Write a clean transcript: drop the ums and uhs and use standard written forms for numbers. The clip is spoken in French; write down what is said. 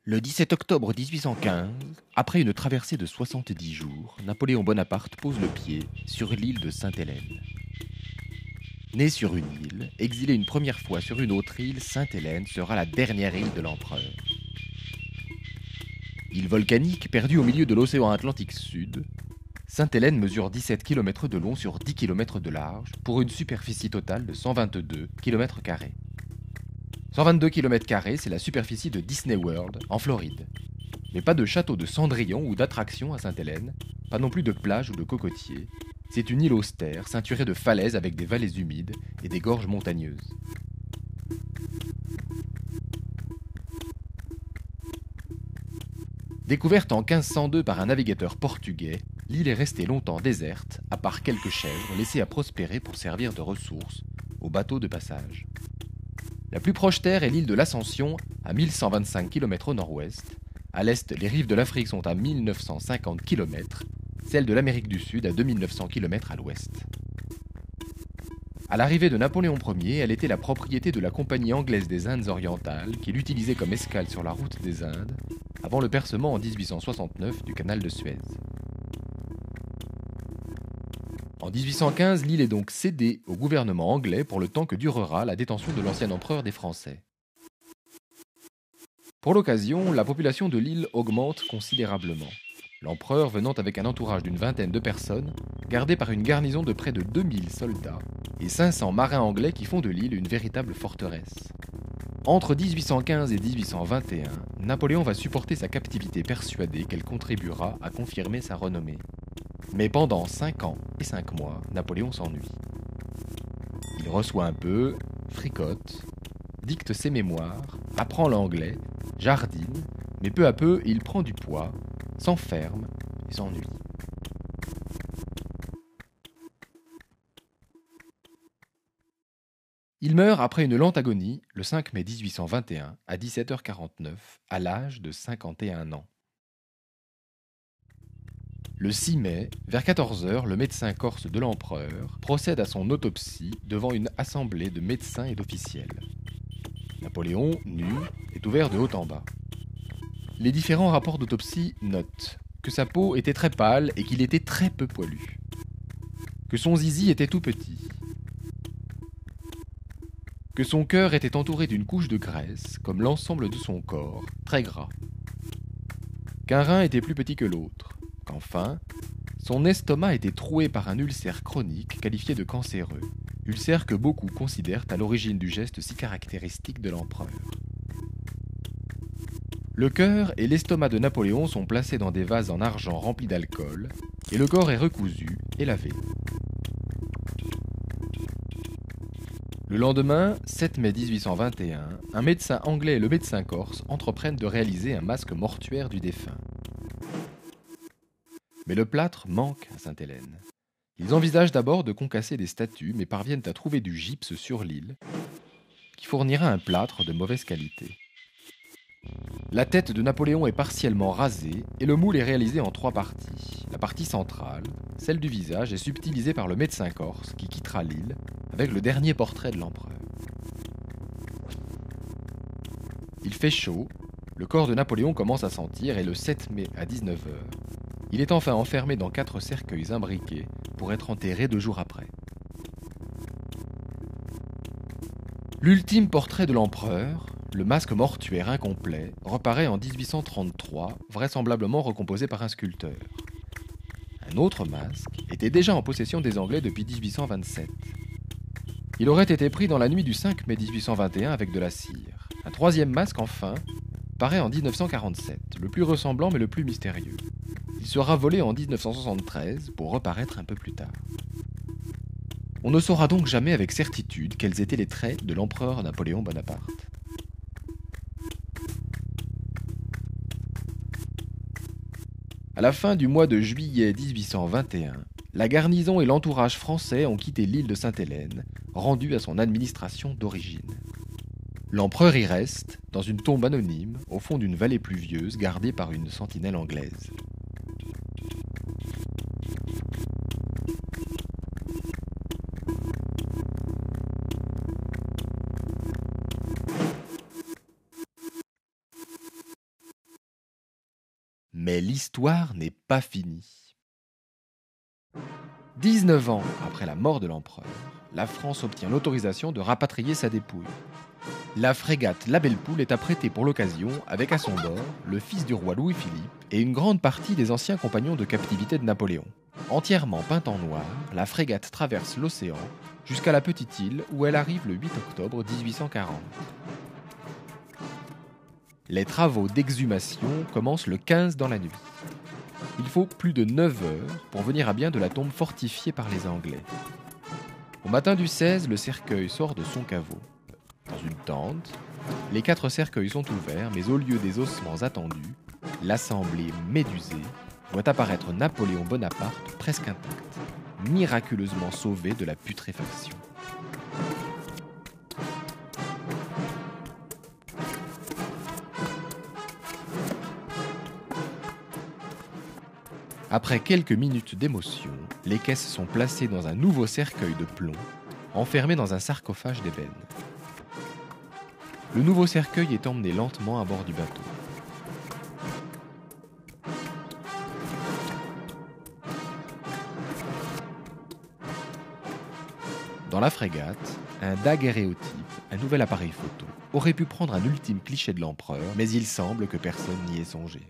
Le 17 octobre 1815, après une traversée de 70 jours, Napoléon Bonaparte pose le pied sur l'île de Sainte-Hélène. Né sur une île, exilé une première fois sur une autre île, Sainte-Hélène sera la dernière île de l'empereur. Île volcanique perdue au milieu de l'océan Atlantique Sud, Sainte-Hélène mesure 17 km de long sur 10 km de large pour une superficie totale de 122 km². 122 km², c'est la superficie de Disney World en Floride. Mais pas de château de Cendrillon ou d'attractions à Sainte-Hélène, pas non plus de plage ou de cocotiers. C'est une île austère, ceinturée de falaises avec des vallées humides et des gorges montagneuses. Découverte en 1502 par un navigateur portugais, l'île est restée longtemps déserte, à part quelques chèvres laissées à prospérer pour servir de ressources aux bateaux de passage. La plus proche terre est l'île de l'Ascension, à 1125 km au nord-ouest. À l'est, les rives de l'Afrique sont à 1950 km, celles de l'Amérique du Sud à 2900 km à l'ouest. À l'arrivée de Napoléon Ier, elle était la propriété de la Compagnie anglaise des Indes orientales, qui l'utilisait comme escale sur la route des Indes, avant le percement en 1869 du canal de Suez. En 1815, l'île est donc cédée au gouvernement anglais pour le temps que durera la détention de l'ancien empereur des Français. Pour l'occasion, la population de l'île augmente considérablement. L'empereur venant avec un entourage d'une vingtaine de personnes, gardé par une garnison de près de 2000 soldats et 500 marins anglais qui font de l'île une véritable forteresse. Entre 1815 et 1821, Napoléon va supporter sa captivité persuadé qu'elle contribuera à confirmer sa renommée. Mais pendant 5 ans et 5 mois, Napoléon s'ennuie. Il reçoit un peu, fricote, dicte ses mémoires, apprend l'anglais, jardine, mais peu à peu, il prend du poids, s'enferme et s'ennuie. Il meurt après une lente agonie le 5 mai 1821 à 17h49 à l'âge de 51 ans. Le 6 mai, vers 14h, le médecin corse de l'empereur procède à son autopsie devant une assemblée de médecins et d'officiels. Napoléon, nu, est ouvert de haut en bas. Les différents rapports d'autopsie notent que sa peau était très pâle et qu'il était très peu poilu, que son zizi était tout petit, que son cœur était entouré d'une couche de graisse, comme l'ensemble de son corps, très gras, qu'un rein était plus petit que l'autre, qu'enfin, son estomac était troué par un ulcère chronique qualifié de cancéreux, ulcère que beaucoup considèrent à l'origine du geste si caractéristique de l'empereur. Le cœur et l'estomac de Napoléon sont placés dans des vases en argent remplis d'alcool, et le corps est recousu et lavé. Le lendemain, 7 mai 1821, un médecin anglais et le médecin corse entreprennent de réaliser un masque mortuaire du défunt. Mais le plâtre manque à Sainte-Hélène. Ils envisagent d'abord de concasser des statues, mais parviennent à trouver du gypse sur l'île, qui fournira un plâtre de mauvaise qualité. La tête de Napoléon est partiellement rasée, et le moule est réalisé en 3 parties. La partie centrale, celle du visage, est subtilisée par le médecin corse, qui quittera l'île, avec le dernier portrait de l'empereur. Il fait chaud, le corps de Napoléon commence à sentir, et le 7 mai à 19h, il est enfin enfermé dans 4 cercueils imbriqués pour être enterré 2 jours après. L'ultime portrait de l'empereur, le masque mortuaire incomplet, reparaît en 1833, vraisemblablement recomposé par un sculpteur. Un autre masque était déjà en possession des Anglais depuis 1827. Il aurait été pris dans la nuit du 5 mai 1821 avec de la cire. Un troisième masque, enfin, paraît en 1947, le plus ressemblant mais le plus mystérieux. Il sera volé en 1973 pour reparaître un peu plus tard. On ne saura donc jamais avec certitude quels étaient les traits de l'empereur Napoléon Bonaparte. À la fin du mois de juillet 1821, la garnison et l'entourage français ont quitté l'île de Sainte-Hélène, rendue à son administration d'origine. L'empereur y reste, dans une tombe anonyme, au fond d'une vallée pluvieuse gardée par une sentinelle anglaise. Mais l'histoire n'est pas finie. 19 ans après la mort de l'empereur, la France obtient l'autorisation de rapatrier sa dépouille. La frégate La Belle Poule est apprêtée pour l'occasion avec à son bord le fils du roi Louis-Philippe et une grande partie des anciens compagnons de captivité de Napoléon. Entièrement peinte en noir, la frégate traverse l'océan jusqu'à la petite île où elle arrive le 8 octobre 1840. Les travaux d'exhumation commencent le 15 dans la nuit. Il faut plus de 9 heures pour venir à bien de la tombe fortifiée par les Anglais. Au matin du 16, le cercueil sort de son caveau. Dans une tente, les 4 cercueils sont ouverts, mais au lieu des ossements attendus, l'assemblée médusée voit apparaître Napoléon Bonaparte presque intact, miraculeusement sauvé de la putréfaction. Après quelques minutes d'émotion, les caisses sont placées dans un nouveau cercueil de plomb, enfermé dans un sarcophage d'ébène. Le nouveau cercueil est emmené lentement à bord du bateau. Dans la frégate, un daguerréotype, un nouvel appareil photo, aurait pu prendre un ultime cliché de l'empereur, mais il semble que personne n'y ait songé.